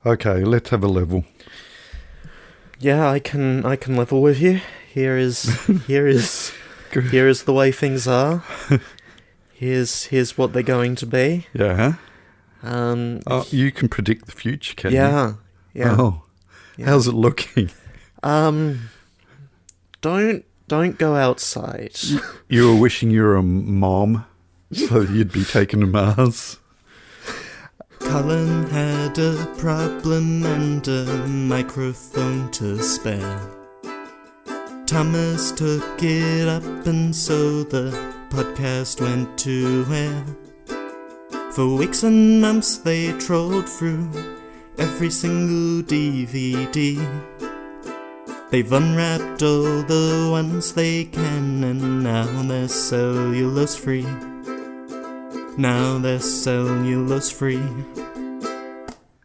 Okay, let's have a level. Yeah, I can level with you. Here is the way things are. Here's what they're going to be. Yeah. You can predict the future, can you? Yeah. Oh, Yeah. how's it looking? Don't go outside. You were wishing you were a mom, so you'd be taken to Mars. Colin had a problem and a microphone to spare. Thomas took it up and so the podcast went to air. For weeks and months they trolled through every single DVD. They've unwrapped all the ones they can and now they're cellulose free. Now they're cellulose free.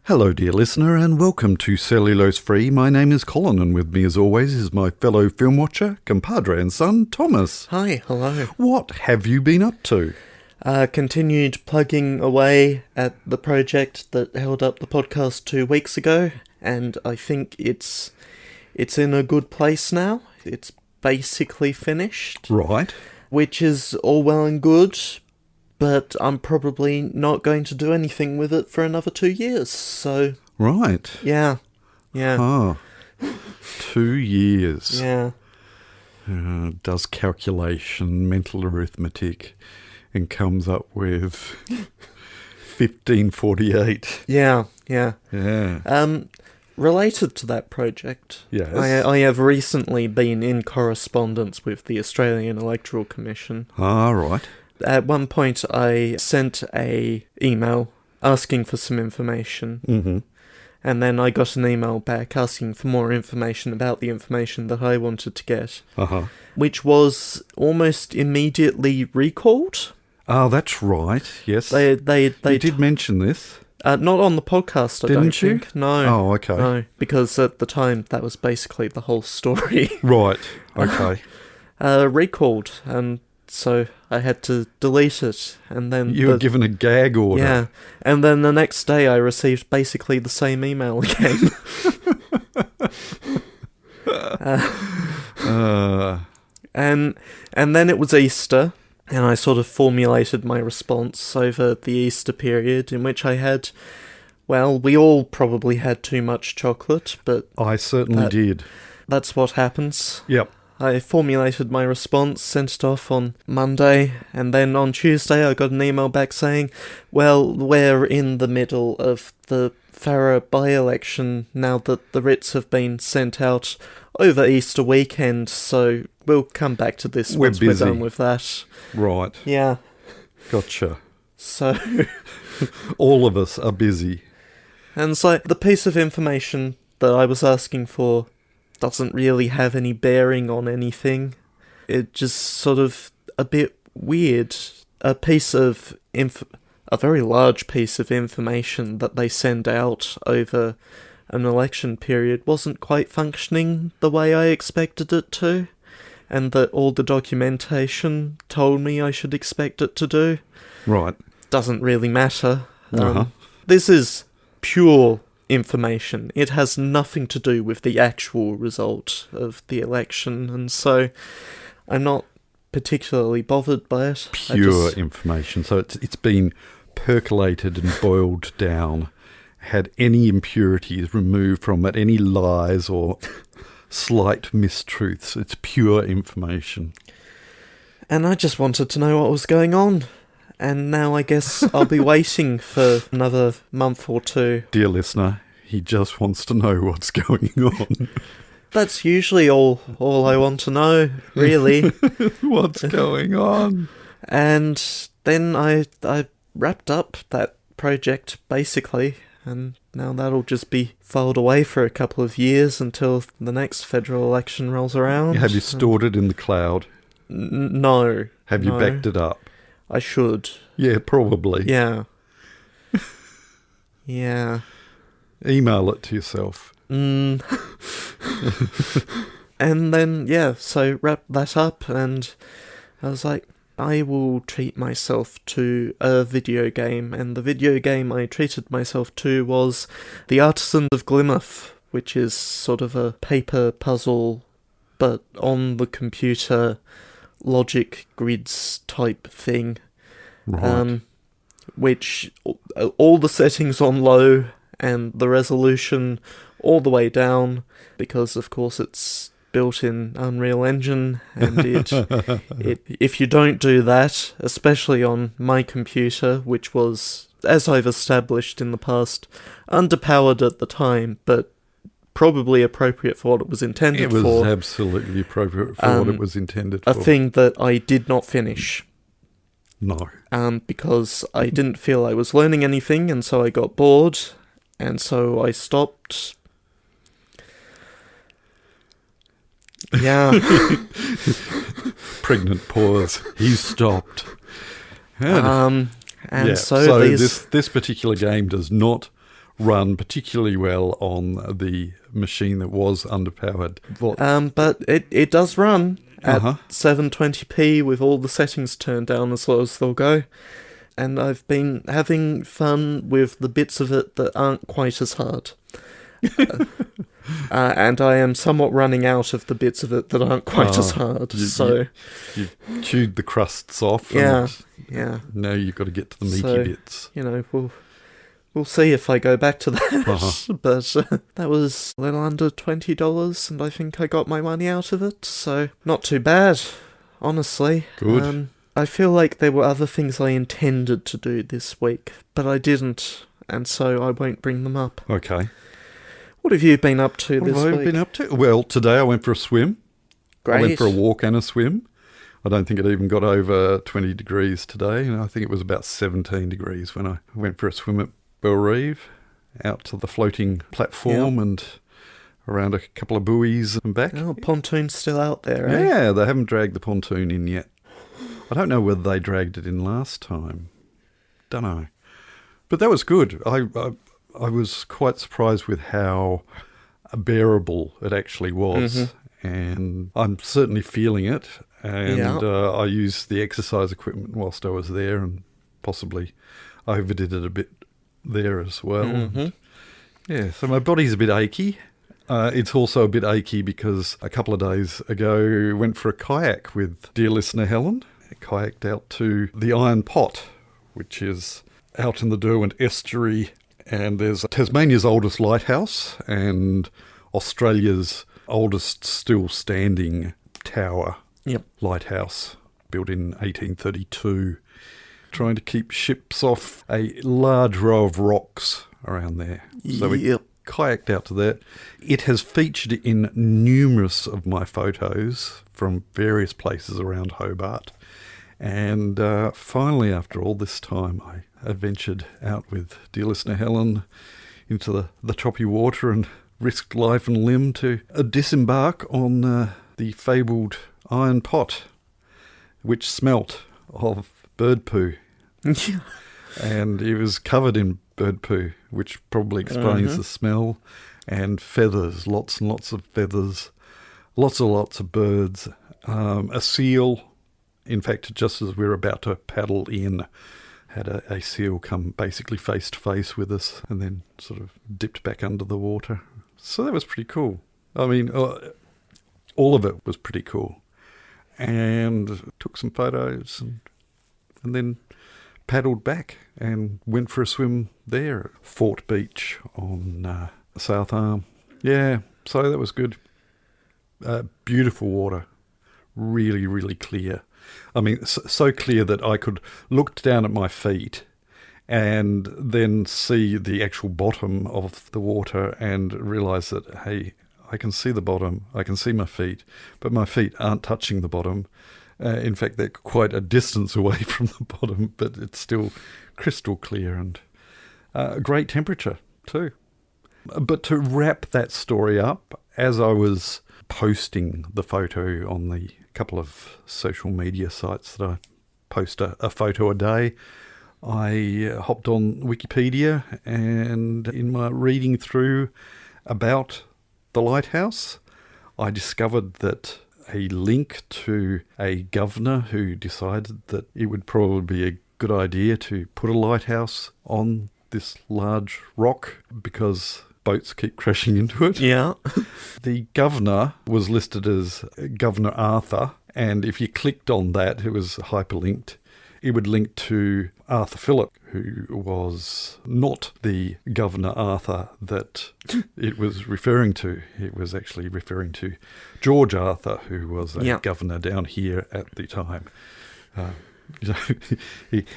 Hello, dear listener, and welcome to Cellulose Free. My name is Colin, and with me, as always, is my fellow film watcher, compadre and son, Thomas. Hi, hello. What have you been up to? Continued plugging away at the project that held up the podcast 2 weeks ago, and I think it's in a good place now. It's basically finished. Right. Which is all well and good, but I'm probably not going to do anything with it for another 2 years, so... Right. Yeah. Ah, 2 years. Yeah. Does calculation, mental arithmetic, and comes up with 1548. Yeah. Yeah. Related to that project, Yes. I have recently been in correspondence with the Australian Electoral Commission. Ah, right. At one point, I sent a email asking for some information, and then I got an email back asking for more information about the information that I wanted to get, which was almost immediately recalled. Oh, that's right. Yes. They did mention this. Not on the podcast, I Didn't you? think. No. Oh, okay. No, because at the time, that was basically the whole story. Right. Okay. Recalled, and so I had to delete it, and then... You were given a gag order. Yeah, and then the next day I received basically the same email again. And then it was Easter, and I sort of formulated my response over the Easter period, in which I had... Well, we all probably had too much chocolate, but... I certainly did. That's what happens. Yep. I formulated my response, sent it off on Monday, and then on Tuesday I got an email back saying, well, we're in the middle of the Farrer by-election now that the writs have been sent out over Easter weekend, so we'll come back to this once we're done with that. Right. Yeah. Gotcha. So... all of us are busy. And so the piece of information that I was asking for doesn't really have any bearing on anything. It just sort of a bit weird. A very large piece of information that they send out over an election period wasn't quite functioning the way I expected it to, and that all the documentation told me I should expect it to do. Right. Doesn't really matter. This is pure information. It has nothing to do with the actual result of the election, and so I'm not particularly bothered by it. Pure information. So it's been percolated and boiled down, had any impurities removed from it, any lies or slight mistruths. It's pure information. And I just wanted to know what was going on. And now I guess I'll be waiting for another month or two. Dear listener, he just wants to know what's going on. That's usually all I want to know, really. What's going on? And then I wrapped up that project, basically, and now that'll just be filed away for a couple of years until the next federal election rolls around. Have you stored it in the cloud? No. Have you backed it up? I should. Yeah, probably. Yeah. Yeah. Email it to yourself. And then, yeah, so wrap that up, and I was like, I will treat myself to a video game, and the video game I treated myself to was The Artisans of Glymoth, which is sort of a paper puzzle, but on the computer, logic grids type thing. Right. Which all the settings on low and the resolution all the way down, because of course it's built in Unreal Engine, and it if you don't do that, especially on my computer, which was, as I've established in the past, underpowered at the time, but probably appropriate for what it was intended for. It was absolutely appropriate for what it was intended for. A thing that I did not finish. No. Because I didn't feel I was learning anything, and so I got bored, and so I stopped. Yeah. Pregnant pause. He stopped. And so these... this particular game does not run particularly well on the machine that was underpowered. But it does run at 720p with all the settings turned down as low as they'll go. And I've been having fun with the bits of it that aren't quite as hard. And I am somewhat running out of the bits of it that aren't quite as hard. You chewed the crusts off. Yeah. Now you've got to get to the meaty bits. We'll see if I go back to that. But that was a little under $20, and I think I got my money out of it. So not too bad, honestly. Good. I feel like there were other things I intended to do this week, but I didn't, and so I won't bring them up. Okay. What have you been up to this week? What have I been up to? Well, today I went for a swim. Great. I went for a walk and a swim. I don't think it even got over 20 degrees today. I think it was about 17 degrees when I went for a swim at Belrive, out to the floating platform and around a couple of buoys and back. Oh, pontoon's still out there, eh? Yeah, they haven't dragged the pontoon in yet. I don't know whether they dragged it in last time. Don't know. But that was good. I was quite surprised with how bearable it actually was. And I'm certainly feeling it. And I used the exercise equipment whilst I was there, and possibly overdid it a bit there as well. Yeah, so my body's a bit achy. It's also a bit achy because a couple of days ago I went for a kayak with dear listener Helen. I kayaked out to the Iron Pot, which is out in the Derwent estuary, and there's Tasmania's oldest lighthouse and Australia's oldest still standing tower lighthouse, built in 1832, trying to keep ships off a large row of rocks around there. So we kayaked out to that. It has featured in numerous of my photos from various places around Hobart. And finally, after all this time, I adventured out with dear listener Helen into the choppy water and risked life and limb to disembark on the fabled Iron Pot, which smelt of bird poo. And it was covered in bird poo, which probably explains the smell, and feathers, lots and lots of feathers, lots of birds, a seal. In fact, just as we were about to paddle in, had a seal come basically face to face with us and then sort of dipped back under the water. So that was pretty cool. I mean, all of it was pretty cool. And took some photos and then paddled back and went for a swim there at Fort Beach on South Arm. Yeah, so that was good. Beautiful water. Really, really clear. I mean, so clear that I could look down at my feet and then see the actual bottom of the water and realise that, hey, I can see the bottom, I can see my feet, but my feet aren't touching the bottom. In fact, they're quite a distance away from the bottom, but it's still crystal clear and a great temperature too. But to wrap that story up, as I was posting the photo on the couple of social media sites that I post a photo a day, I hopped on Wikipedia, and in my reading through about the lighthouse, I discovered that a link to a governor who decided that it would probably be a good idea to put a lighthouse on this large rock because boats keep crashing into it. Yeah. The governor was listed as Governor Arthur, and if you clicked on that, it was hyperlinked. It would link to Arthur Phillip, who was not the Governor Arthur that it was referring to. It was actually referring to George Arthur, who was a governor down here at the time.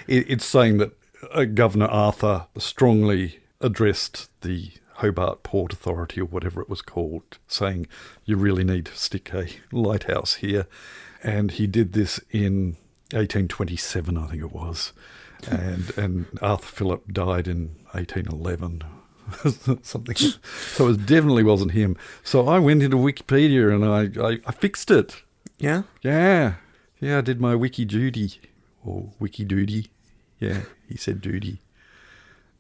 It's saying that Governor Arthur strongly addressed the Hobart Port Authority or whatever it was called, saying you really need to stick a lighthouse here. And he did this in 1827, I think it was. And Arthur Phillip died in 1811. Something. So it definitely wasn't him. So I went into Wikipedia and I fixed it. Yeah? Yeah. Yeah, I did my wiki duty. Or wiki doody. Yeah, he said doody.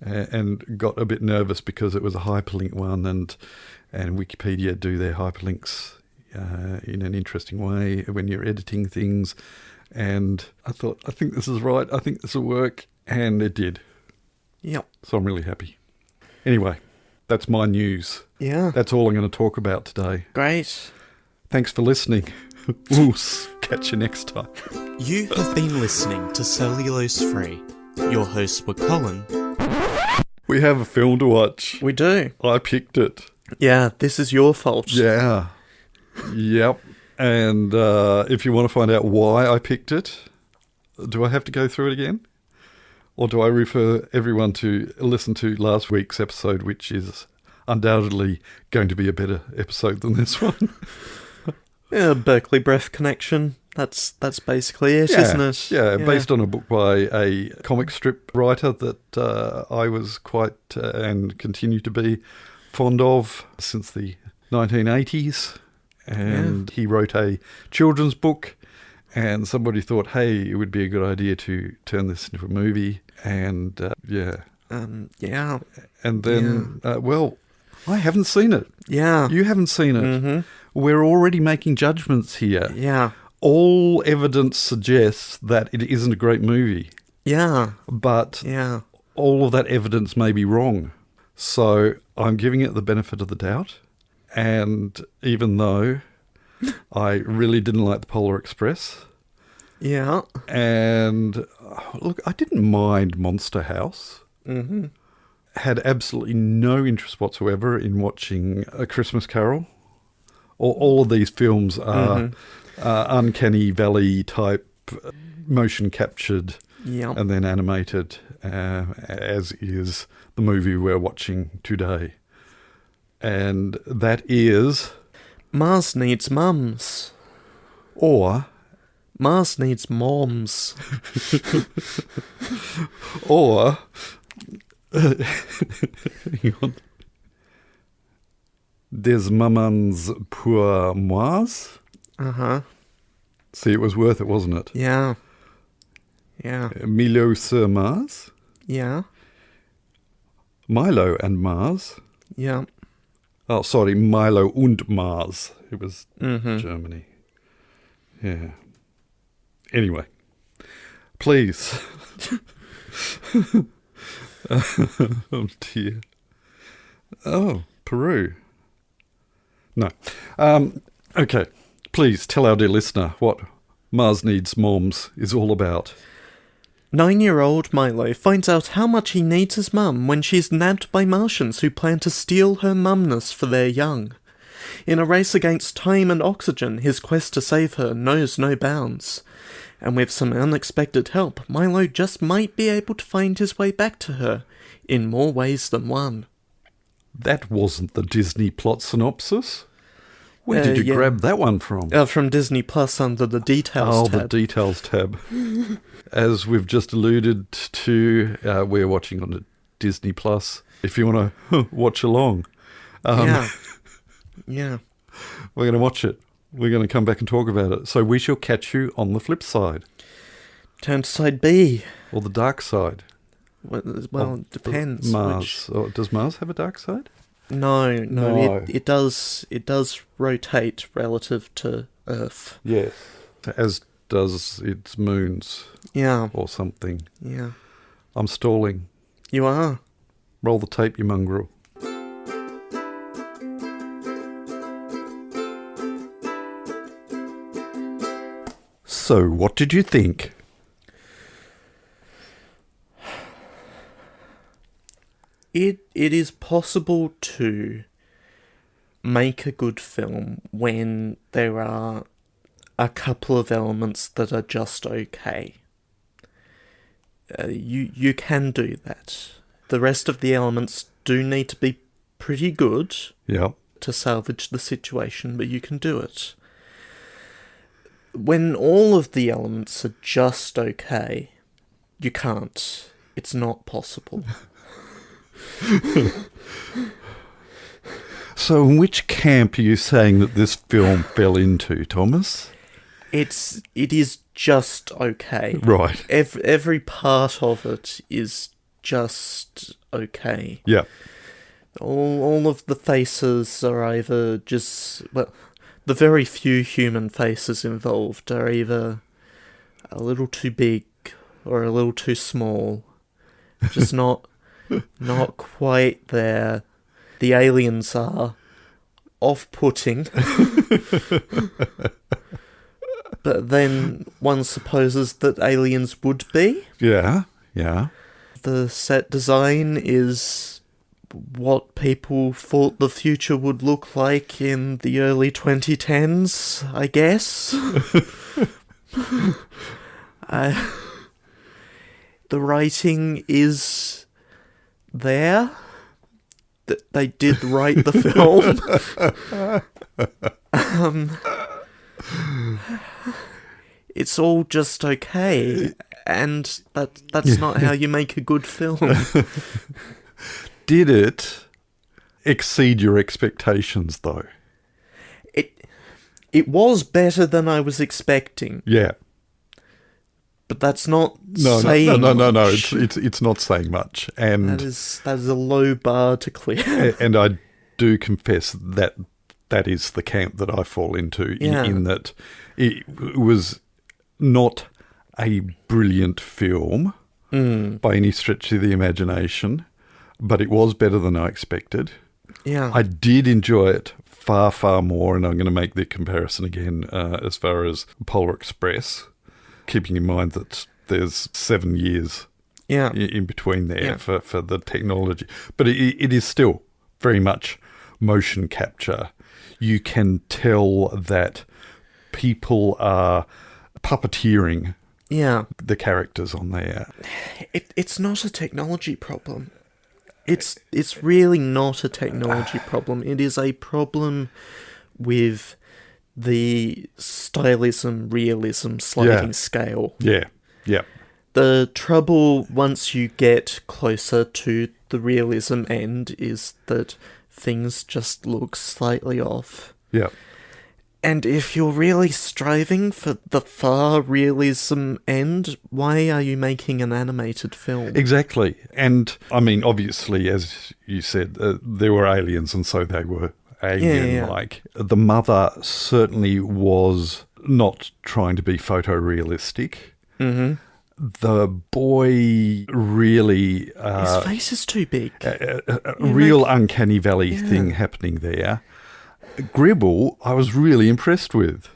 And got a bit nervous because it was a hyperlink one, and Wikipedia do their hyperlinks in an interesting way when you're editing things. And I thought, I think this is right. I think this will work. And it did. Yep. So I'm really happy. Anyway, that's my news. Yeah. That's all I'm going to talk about today. Great. Thanks for listening. We'll catch you next time. You have been listening to Cellulose Free. Your hosts were Colin. We have a film to watch. We do. I picked it. Yeah, this is your fault. Yeah. Yep. And if you want to find out why I picked it, do I have to go through it again? Or do I refer everyone to listen to last week's episode, which is undoubtedly going to be a better episode than this one? Yeah, Berkeley Breath Connection. That's basically it, isn't it? Yeah, based on a book by a comic strip writer that I was quite and continue to be fond of since the 1980s. And he wrote a children's book, and somebody thought, hey, it would be a good idea to turn this into a movie. And And then, well, I haven't seen it. Yeah. You haven't seen it. Mm-hmm. We're already making judgments here. Yeah. All evidence suggests that it isn't a great movie. Yeah. But all of that evidence may be wrong. So I'm giving it the benefit of the doubt. And even though I really didn't like the Polar Express. Yeah. And look, I didn't mind Monster House. Mm-hmm. Had absolutely no interest whatsoever in watching A Christmas Carol. All of these films are uncanny valley type, motion captured and then animated, as is the movie we're watching today. And that is... Mars Needs Mums. Or... Mars Needs Moms. Or... hang on. Des Mamans pour Moise. Uh-huh. See, it was worth it, wasn't it? Yeah. Yeah. Milo sur Mars. Yeah. Milo and Mars. Yeah. Oh, sorry, Milo und Mars. It was Germany. Yeah. Anyway, please. Oh, dear. Oh, Peru. No. Okay, please tell our dear listener what Mars Needs Moms is all about. 9-year-old Milo finds out how much he needs his mum when she's nabbed by Martians who plan to steal her mumness for their young. In a race against time and oxygen, his quest to save her knows no bounds. And with some unexpected help, Milo just might be able to find his way back to her, in more ways than one. That wasn't the Disney plot synopsis. Where did you grab that one from? From Disney Plus under the Details tab. Oh, the Details tab. As we've just alluded to, we're watching on the Disney Plus. If you want to watch along. Yeah. We're going to watch it. We're going to come back and talk about it. So we shall catch you on the flip side. Turn to side B. Or the dark side. Well, it depends. Mars. Or does Mars have a dark side? No. It does rotate relative to Earth. Yes. As does its moons Yeah, or something. yeah. I'm stalling. You are. Roll the tape, you mongrel. So, what did you think? It is possible to make a good film when there are a couple of elements that are just okay. You can do that. The rest of the elements do need to be pretty good Yeah. to salvage the situation, but you can do it. When all of the elements are just okay, you can't. It's not possible. So, in which camp are you saying that this film fell into, Thomas? It is just okay. Right. Every part of it is just okay. Yeah. All of the faces are either just... Well, the very few human faces involved are either a little too big or a little too small. Just not quite there. The aliens are off-putting. But then one supposes that aliens would be. Yeah. Yeah. The set design is what people thought the future would look like in the early 2010s, I guess. The writing is there. They did write the film. It's all just okay, and that's not how you make a good film. Did it exceed your expectations, though? It was better than I was expecting, Yeah. but that's not No. saying much. It's not saying much, and That is a low bar to clear. and I do confess that is the camp that I fall into. In that it was not a brilliant film by any stretch of the imagination, but it was better than I expected. Yeah. I did enjoy it far, far more, and I'm going to make the comparison again as far as Polar Express, keeping in mind that there's 7 years in between there for the technology. But it is still very much motion capture. You can tell that people are puppeteering the characters on there. It's not a technology problem. It's really not a technology problem. It is a problem with the stylism, realism, sliding scale. Yeah. The trouble once you get closer to the realism end is that things just look slightly off. Yeah. And if you're really striving for the far realism end, why are you making an animated film? Exactly. And, I mean, obviously, as you said, there were aliens, and so they were alien-like. Yeah. The mother certainly was not trying to be photorealistic. Mm-hmm. The boy really... his face is too big. A real uncanny valley thing happening there. Gribble, I was really impressed with.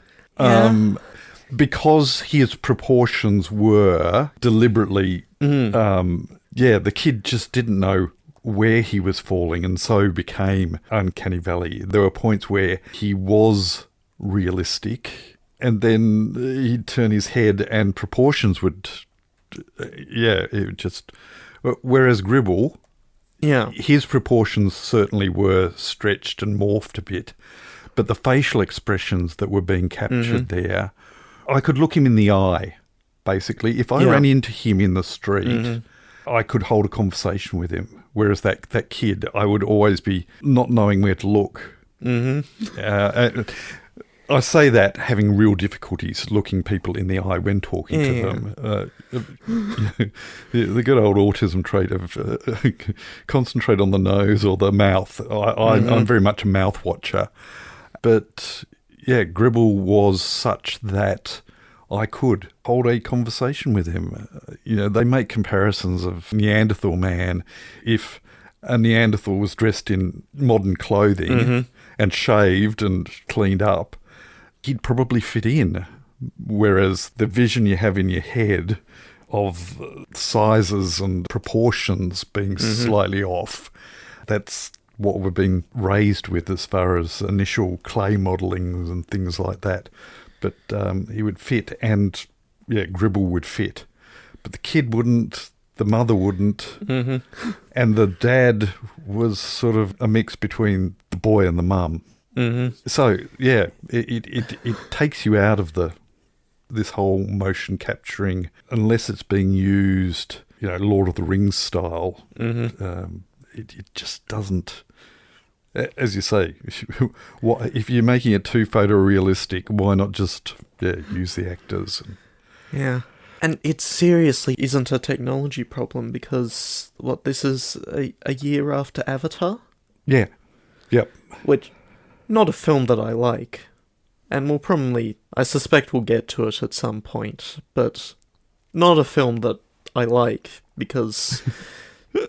Because his proportions were deliberately... the kid just didn't know where he was falling, and so became uncanny valley. There were points where he was realistic, and then he'd turn his head and proportions would... it just... Whereas Gribble... his proportions certainly were stretched and morphed a bit, but the facial expressions that were being captured there, I could look him in the eye, basically. If I ran into him in the street, I could hold a conversation with him, whereas that kid, I would always be not knowing where to look. I say that having real difficulties looking people in the eye when talking to them. The good old autism trait of concentrate on the nose or the mouth. I'm very much a mouth watcher. But Gribble was such that I could hold a conversation with him. They make comparisons of Neanderthal man. If a Neanderthal was dressed in modern clothing and shaved and cleaned up, he'd probably fit in. Whereas the vision you have in your head of sizes and proportions being slightly off, that's what we've been raised with as far as initial clay modelling and things like that. But he would fit, and Gribble would fit. But the kid wouldn't, the mother wouldn't, and the dad was sort of a mix between the boy and the mum. So, it takes you out of this whole motion capturing, unless it's being used, Lord of the Rings style. It just doesn't. As you say, if you're making it too photorealistic, why not just use the actors? Yeah. And it seriously isn't a technology problem because, this is a year after Avatar? Yeah. Yep. Which, not a film that I like. And I suspect we'll get to it at some point, but not a film that I like because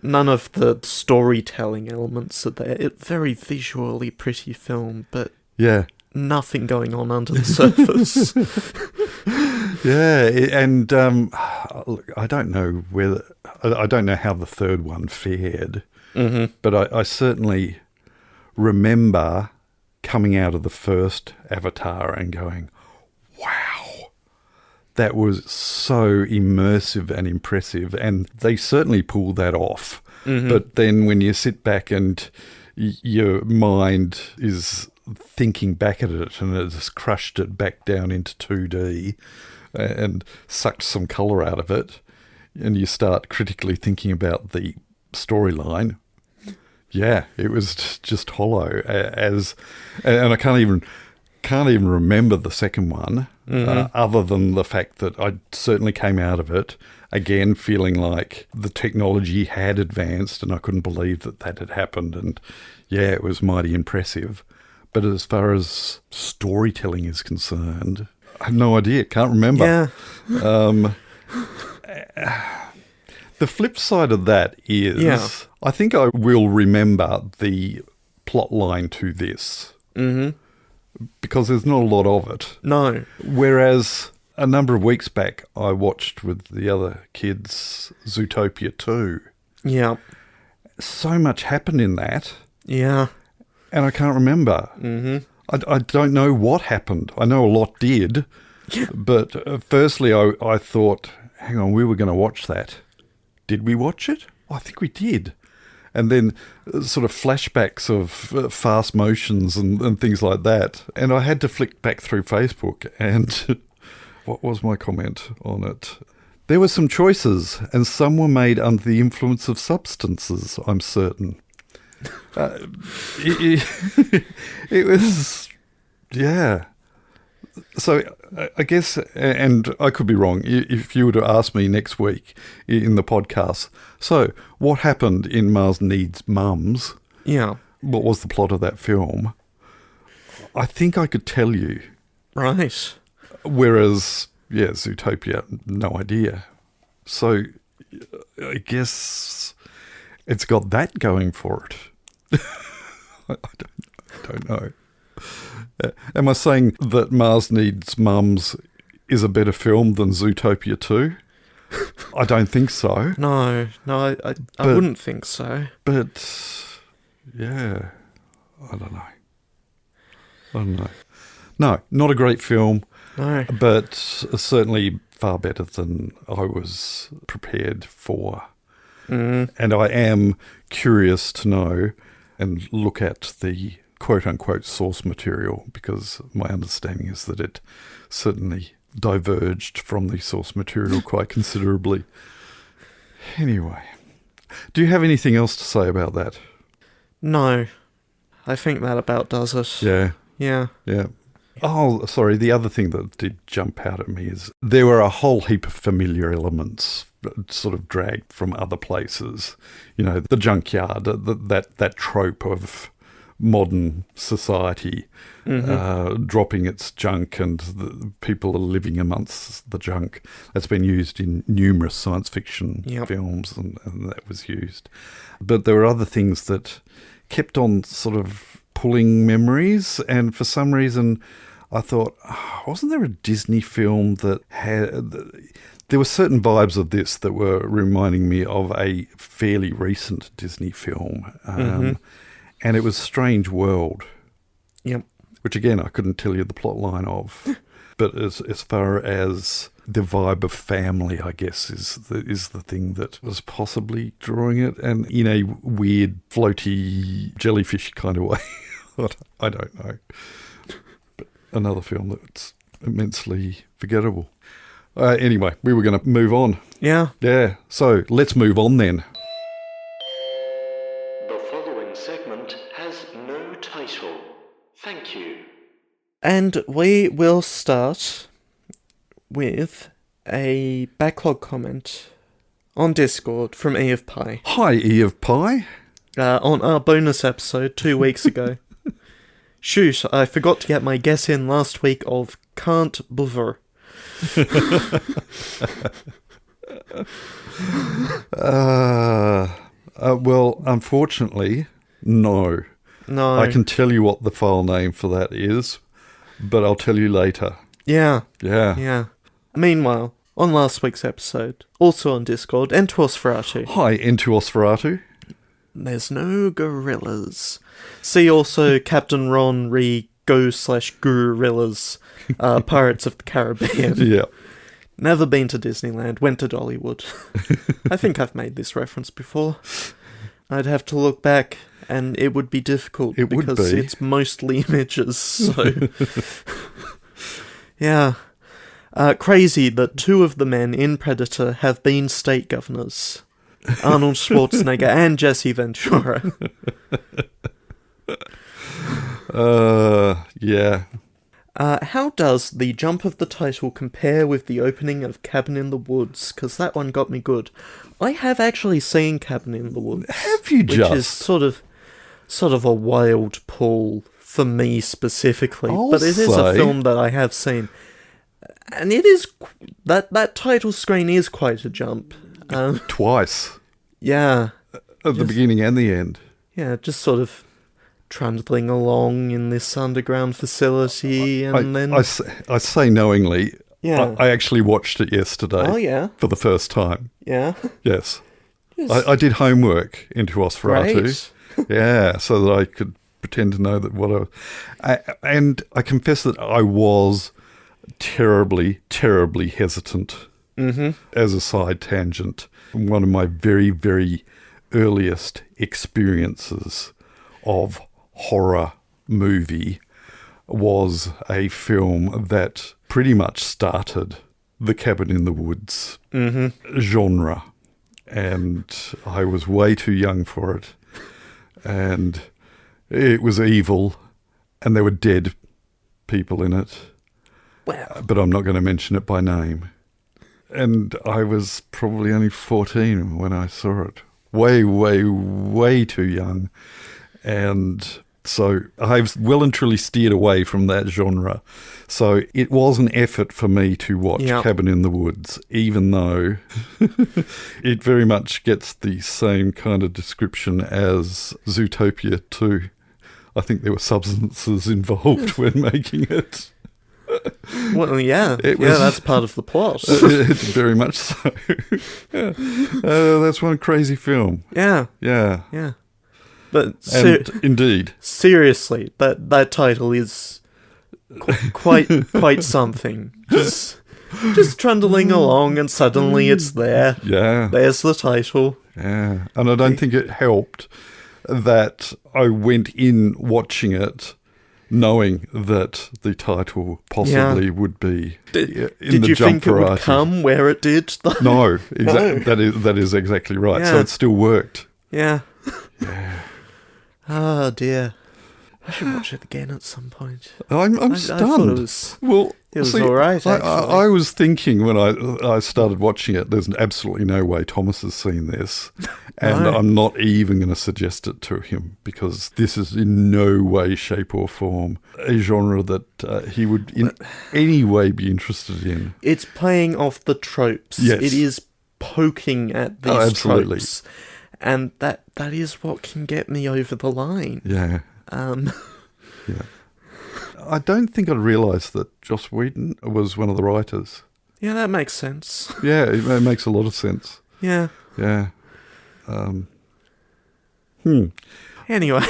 none of the storytelling elements are there. It's very visually pretty film, but nothing going on under the surface. And look, I don't know how the third one fared, but I certainly remember coming out of the first Avatar and going, wow, that was so immersive and impressive, and they certainly pulled that off. But then when you sit back and your mind is thinking back at it and it has crushed it back down into 2D and sucked some colour out of it, and you start critically thinking about the storyline, it was just hollow. And I can't even remember the second one, other than the fact that I certainly came out of it again feeling like the technology had advanced, and I couldn't believe that had happened. And it was mighty impressive. But as far as storytelling is concerned, I have no idea. Can't remember. The flip side of that is, I think I will remember the plot line to this. Because there's not a lot of it. No. Whereas a number of weeks back, I watched with the other kids Zootopia 2. Yeah. So much happened in that. Yeah. And I can't remember. I don't know what happened. I know a lot did. But firstly, I thought, hang on, we were going to watch that. Did we watch it? I think we did. And then sort of flashbacks of fast motions and things like that. And I had to flick back through Facebook, and what was my comment on it? There were some choices, and some were made under the influence of substances, I'm certain. It was, So I guess, and I could be wrong, if you were to ask me next week in the podcast, so what happened in Mars Needs Mums? Yeah. What was the plot of that film? I think I could tell you. Right. Whereas, Zootopia, no idea. So I guess it's got that going for it. I don't know. Am I saying that Mars Needs Mums is a better film than Zootopia 2? I don't think so. No, I wouldn't think so. But, I don't know. No, not a great film. No. But certainly far better than I was prepared for. And I am curious to know and look at the quote-unquote source material, because my understanding is that it certainly diverged from the source material quite considerably. Anyway, do you have anything else to say about that? No. I think that about does it. Yeah. Yeah. Yeah. Oh, sorry, the other thing that did jump out at me is there were a whole heap of familiar elements sort of dragged from other places. The junkyard, that trope of modern society, dropping its junk, and the people are living amongst the junk. That's been used in numerous science fiction films, and that was used. But there were other things that kept on sort of pulling memories, and for some reason I thought, wasn't there a Disney film that had... There were certain vibes of this that were reminding me of a fairly recent Disney film, and it was Strange World. Yep. Which, again, I couldn't tell you the plot line of. But as far as the vibe of family, I guess, is the thing that was possibly drawing it, and in a weird, floaty, jellyfish kind of way. I don't know. But another film that's immensely forgettable. Anyway, we were going to move on. Yeah. Yeah, so let's move on then. The following segment has no title. Thank you. And we will start with a backlog comment on Discord from E of Pie. Hi, E of Pie. On our bonus episode 2 weeks ago. Shoot, I forgot to get my guess in last week of can't bother. Well, unfortunately, no. No. I can tell you what the file name for that is, but I'll tell you later. Yeah. Yeah. Meanwhile, on last week's episode, also on Discord, Entuosferatu. Hi, Entuosferatu. There's no gorillas. See also Captain Ron re Go/Gorillas, Pirates of the Caribbean. Yeah. Never been to Disneyland, went to Dollywood. I think I've made this reference before. I'd have to look back, and it would be difficult because it's mostly images, so... Yeah. Crazy that 2 of the men in Predator have been state governors. Arnold Schwarzenegger and Jesse Ventura. Yeah. How does the jump of the title compare with the opening of Cabin in the Woods? Because that one got me good. I have actually seen Cabin in the Woods. Have you just? Which is sort of a wild pull for me specifically. But it is a film that I have seen. And it is... That title screen is quite a jump. Twice. Yeah. At the beginning and the end. Yeah, just sort of trundling along in this underground facility, and then... I say knowingly, Yeah. I actually watched it yesterday. Oh, yeah. For the first time. Yeah. Yes. I did homework into Osferatu. Yeah, so that I could pretend to know that what and I confess that I was terribly, terribly hesitant. As a side tangent, one of my very, very earliest experiences of horror movie was a film that pretty much started the Cabin in the Woods genre. And I was way too young for it. And it was evil, and there were dead people in it. Wow. But I'm not going to mention it by name. And I was probably only 14 when I saw it. Way, way, way too young. And so I've well and truly steered away from that genre. So it was an effort for me to watch Cabin in the Woods, even though it very much gets the same kind of description as Zootopia 2. I think there were substances involved when making it. Well, yeah. That's part of the plot. Very much so. That's one crazy film. Yeah. But indeed, seriously, that title is quite something. Just trundling along, and suddenly it's there. Yeah. There's the title. Yeah. And I don't think it helped that I went in watching it knowing that the title possibly would be in the jump variety. Did you think it would come where it did? No, that is exactly right. Yeah. So it still worked. Yeah. Yeah. Oh, dear. I should watch it again at some point. I'm I thought stunned. it was all right, actually. I was thinking when I started watching it, there's absolutely no way Thomas has seen this. And No. I'm not even going to suggest it to him because this is in no way, shape or form a genre that he would in any way be interested in. It's playing off the tropes. Yes. It is poking at these absolutely. tropes. And that is what can get me over the line. Yeah. Yeah. I don't think I'd realised that Joss Whedon was one of the writers. Yeah, that makes sense. Yeah, it makes a lot of sense. Yeah. Yeah. Anyway.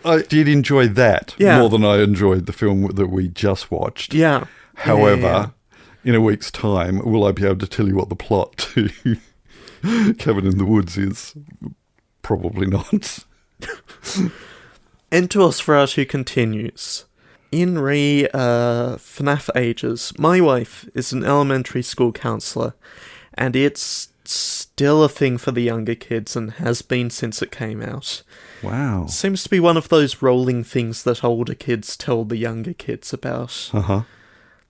I did enjoy that Yeah. more than I enjoyed the film that we just watched. Yeah. However, in a week's time, will I be able to tell you what the plot to Cabin in the Woods is? Probably not. Nosferatu continues. In FNAF ages, my wife is an elementary school counsellor, and it's still a thing for the younger kids and has been since it came out. Wow. Seems to be one of those rolling things that older kids tell the younger kids about. Uh-huh.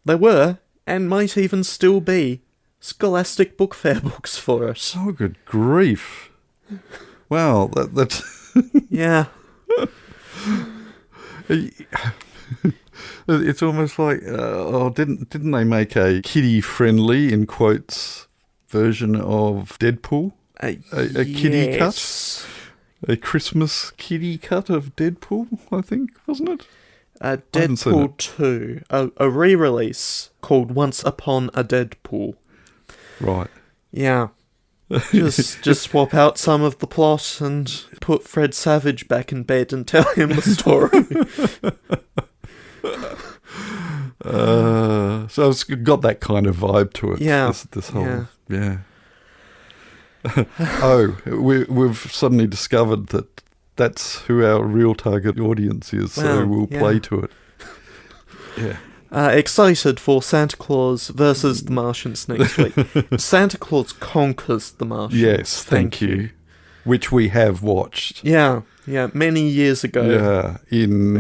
There were, and might even still be, Scholastic Book Fair books for it. Oh, good grief. Wow, that's... Yeah. It's almost like, didn't they make a kiddie-friendly, in quotes, version of Deadpool? A kiddie cut? A Christmas kiddie cut of Deadpool, I think, wasn't it? Deadpool 2, a re-release called Once Upon a Deadpool. Right. Yeah. Just swap out some of the plot and put Fred Savage back in bed and tell him the story. So it's got that kind of vibe to it. Yeah. This whole... Yeah. We've suddenly discovered that that's who our real target audience is, so we'll play to it. Yeah. Excited for Santa Claus versus the Martians next week. Santa Claus conquers the Martians. Yes, thank you. Which we have watched. Yeah, many years ago. Yeah, in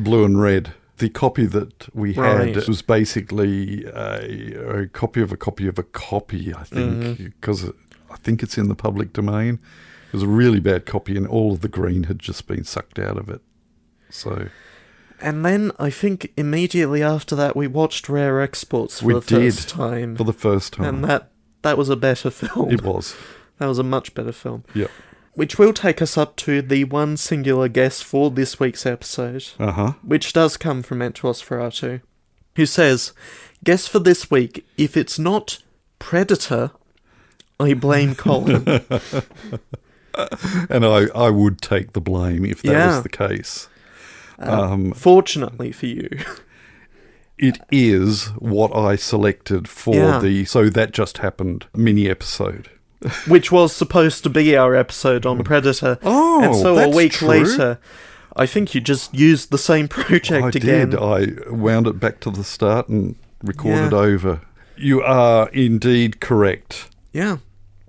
blue and red. The copy that we had was basically a copy of a copy of a copy, I think, because I think it's in the public domain. It was a really bad copy and all of the green had just been sucked out of it. So... And then, I think, immediately after that, we watched Rare Exports for the first time. For the first time. And that was a better film. It was. That was a much better film. Yep. Which will take us up to the one singular guess for this week's episode. Uh-huh. Which does come from Nosferatu, who says, guess for this week, if it's not Predator, I blame Colin. And I would take the blame if that was the case. Fortunately for you. It is what I selected for the So That Just Happened mini-episode. Which was supposed to be our episode on Predator. Oh, and so that's a week true. later, I think you just used the same project again. I did. I wound it back to the start and recorded over. You are indeed correct. Yeah.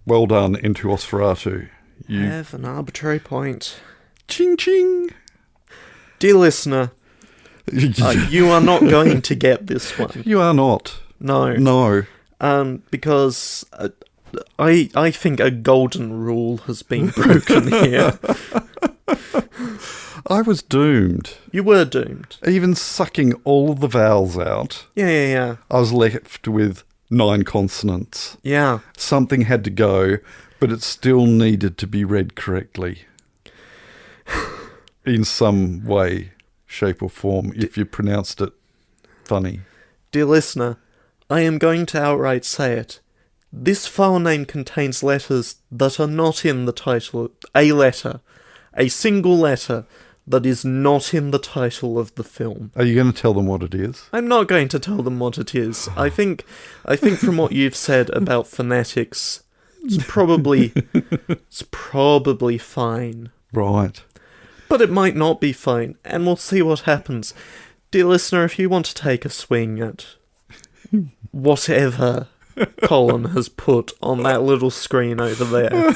Well done, Nosferatu. You have an arbitrary point. Ching ching. Dear listener, you are not going to get this one. You are not. No. Because I think a golden rule has been broken here. I was doomed. You were doomed. Even sucking all of the vowels out. Yeah. I was left with 9 consonants. Yeah. Something had to go, but it still needed to be read correctly. In some way, shape or form, if you pronounced it funny. Dear listener, I am going to outright say it. This file name contains letters that are not in the title. A letter. A single letter that is not in the title of the film. Are you going to tell them what it is? I'm not going to tell them what it is. I think from what you've said about phonetics, it's probably fine. Right. But it might not be fine, and we'll see what happens. Dear listener, if you want to take a swing at whatever Colin has put on that little screen over there,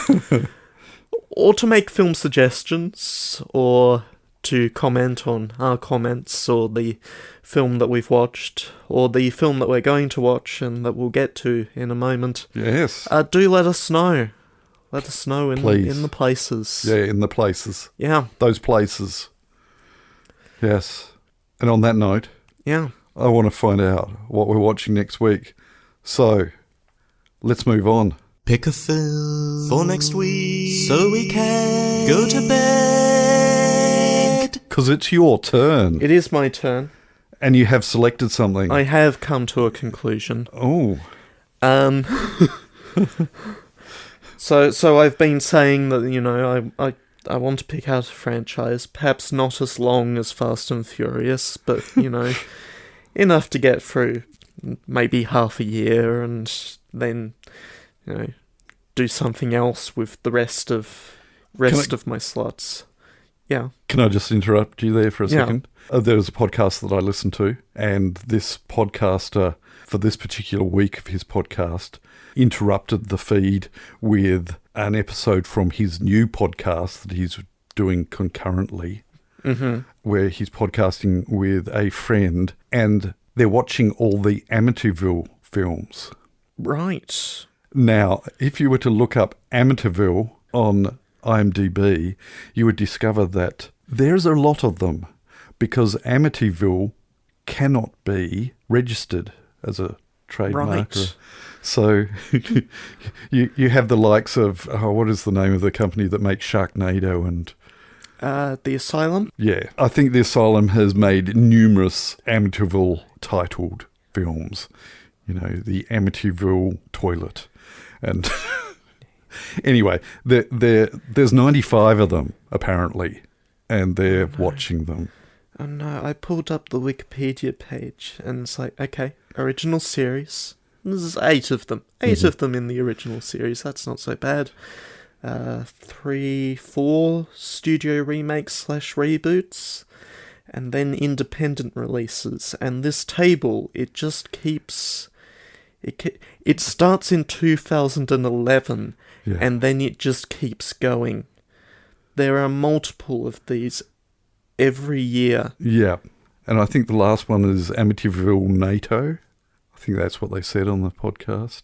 or to make film suggestions, or to comment on our comments or the film that we've watched or the film that we're going to watch and that we'll get to in a moment, Yes. do let us know. Let us know Please. in the places. Yeah, in the places. Yeah. Those places. Yes. And on that note, Yeah. I want to find out what we're watching next week. So, let's move on. Pick a film for next week so we can go to bed. Because it's your turn. It is my turn. And you have selected something. I have come to a conclusion. Oh. So I've been saying that, you know, I want to pick out a franchise, perhaps not as long as Fast and Furious, but, you know, enough to get through maybe half a year and then, you know, do something else with the rest of my slots. Yeah. Can I just interrupt you there for a Yeah. second? There was a podcast that I listened to, and this podcaster, for this particular week of his podcast, interrupted the feed with an episode from his new podcast that he's doing concurrently, where he's podcasting with a friend, and they're watching all the Amityville films. Right. Now, if you were to look up Amityville on IMDb, you would discover that there's a lot of them because Amityville cannot be registered as a trademark. Right. So you have the likes of, what is the name of the company that makes Sharknado and... The Asylum? Yeah, I think the Asylum has made numerous Amityville-titled films. You know, the Amityville Toilet. And anyway, there's 95 of them, apparently, and they're watching them. Oh no, I pulled up the Wikipedia page and it's like, okay, original series. There's 8 of them. 8 of them in the original series. That's not so bad. 3, 4 studio remakes / reboots. And then independent releases. And this table, it just keeps... It starts in 2011, Yeah. and then it just keeps going. There are multiple of these every year. Yeah, and I think the last one is Amityville NATO. I think that's what they said on the podcast.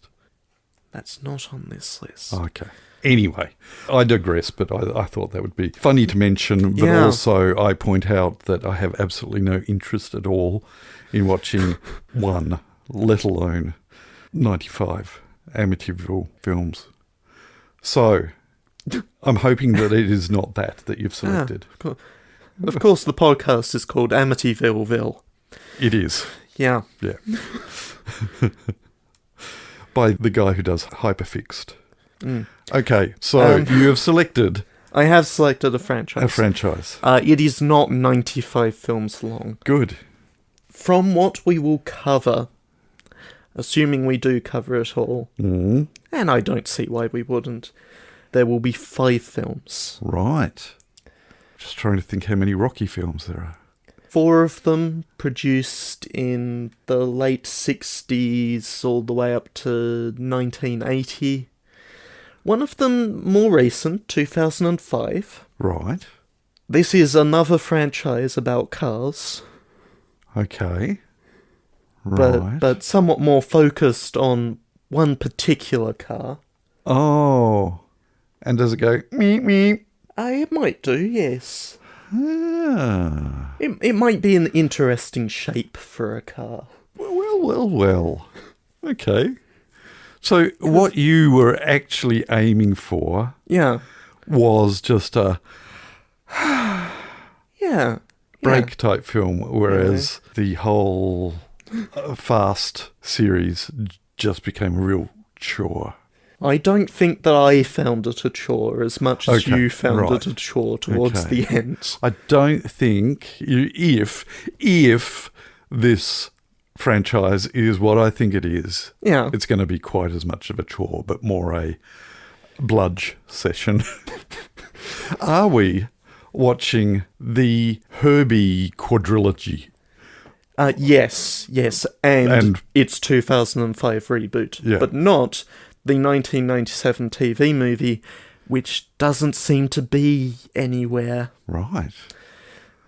That's not on this list. Okay. Anyway, I digress, but I thought that would be funny to mention, but Yeah. also I point out that I have absolutely no interest at all in watching one, let alone 95 Amityville films. So, I'm hoping that it is not that you've selected. Of course, the podcast is called Amityvilleville. It is, Yeah. yeah. By the guy who does Hyperfixed. Okay, so you have selected I have selected a franchise. a franchise. It is not 95 films long. Good. From what we will cover, assuming we do cover it all, and I don't see why we wouldn't, there will be 5 films. Right. Just trying to think how many Rocky films there are. 4 of them produced in the late 60s all the way up to 1980. One of them more recent, 2005. Right. This is another franchise about cars, Okay. Right. but somewhat more focused on one particular car. Oh. And does it go meep meep? It might do, yes. Ah. It might be an interesting shape for a car. Well. Okay. So what you were actually aiming for Yeah. was just a Yeah. break type film, whereas the whole Fast series just became a real chore. I don't think that I found it a chore as much as Okay, you found right. it a chore towards Okay. the end. I don't think if this franchise is what I think it is, Yeah. it's going to be quite as much of a chore, but more a bludge session. Are we watching the Herbie quadrilogy? Yes, and And- its 2005 reboot, Yeah. but not the 1997 TV movie, which doesn't seem to be anywhere. Right.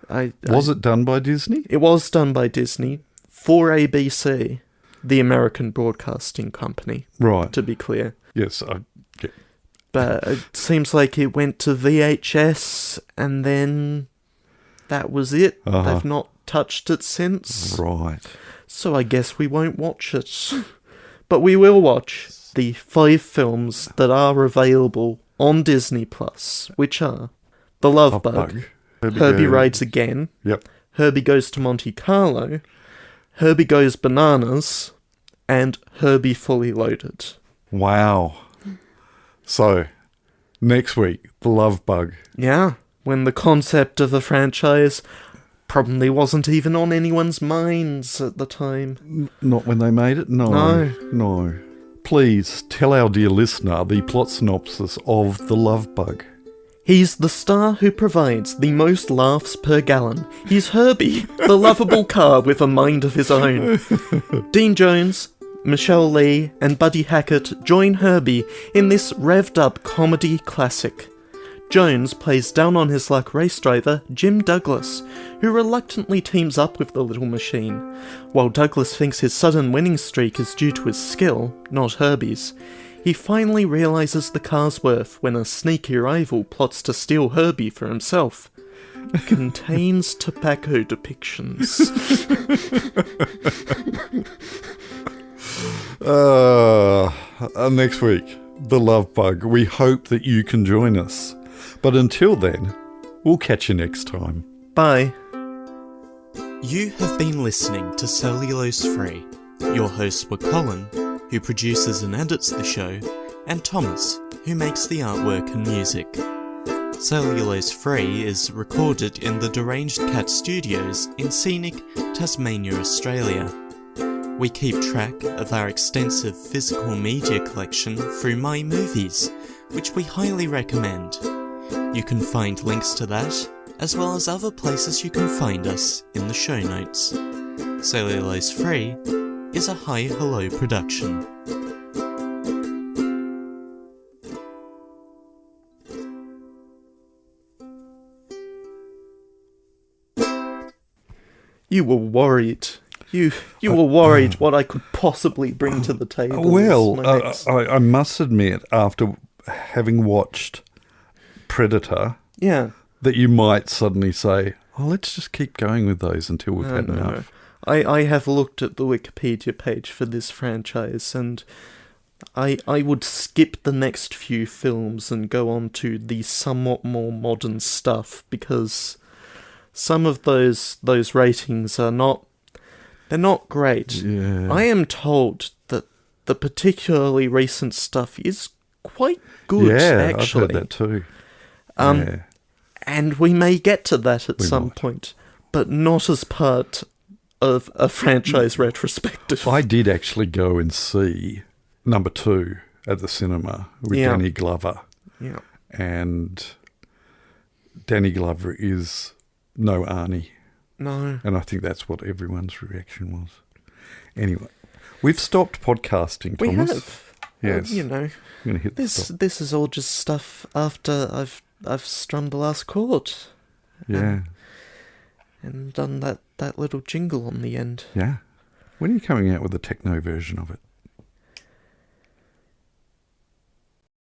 Was it done by Disney? It was done by Disney for ABC, the American Broadcasting Company, Right. to be clear. Yes. Yeah. But it seems like it went to VHS, and then that was it. Uh-huh. They've not touched it since. Right. So I guess we won't watch it. But we will watch the 5 films that are available on Disney+, which are The Love Bug, Herbie Rides Again, Yep. Herbie Goes to Monte Carlo, Herbie Goes Bananas, and Herbie Fully Loaded. Wow. So, next week, The Love Bug. Yeah, when the concept of a franchise probably wasn't even on anyone's minds at the time. Not when they made it? No. Please tell our dear listener the plot synopsis of The Love Bug. He's the star who provides the most laughs per gallon. He's Herbie, the lovable car with a mind of his own. Dean Jones, Michelle Lee, and Buddy Hackett join Herbie in this revved-up comedy classic. Jones plays down-on-his-luck race driver Jim Douglas, who reluctantly teams up with the little machine. While Douglas thinks his sudden winning streak is due to his skill, not Herbie's, he finally realises the car's worth when a sneaky rival plots to steal Herbie for himself. Contains tobacco depictions. Next week, The Love Bug. We hope that you can join us. But until then, we'll catch you next time. Bye. You have been listening to Cellulose Free. Your hosts were Colin, who produces and edits the show, and Thomas, who makes the artwork and music. Cellulose Free is recorded in the Deranged Cat Studios in scenic Tasmania, Australia. We keep track of our extensive physical media collection through My Movies, which we highly recommend. You can find links to that, as well as other places you can find us in the show notes. Cellulose Free is a Hi Hello production. You were worried. You were worried what I could possibly bring to the table. Well, I must admit, after having watched Predator, yeah, that you might suddenly say, oh, let's just keep going with those until we've had enough. I have looked at the Wikipedia page for this franchise, and I would skip the next few films and go on to the somewhat more modern stuff, because some of those ratings are not great. Yeah. I am told that the particularly recent stuff is quite good, actually. I've heard that too. And we may get to that at some point, but not as part of a franchise retrospective. I did actually go and see number 2 at the cinema with Danny Glover. Yeah. And Danny Glover is no Arnie. No. And I think that's what everyone's reaction was. Anyway, we've stopped podcasting, We Thomas. have. Yes. You know, I'm gonna hit the stop. this is all just stuff after I've strummed the last chord. Yeah. And done that little jingle on the end. Yeah. When are you coming out with the techno version of it?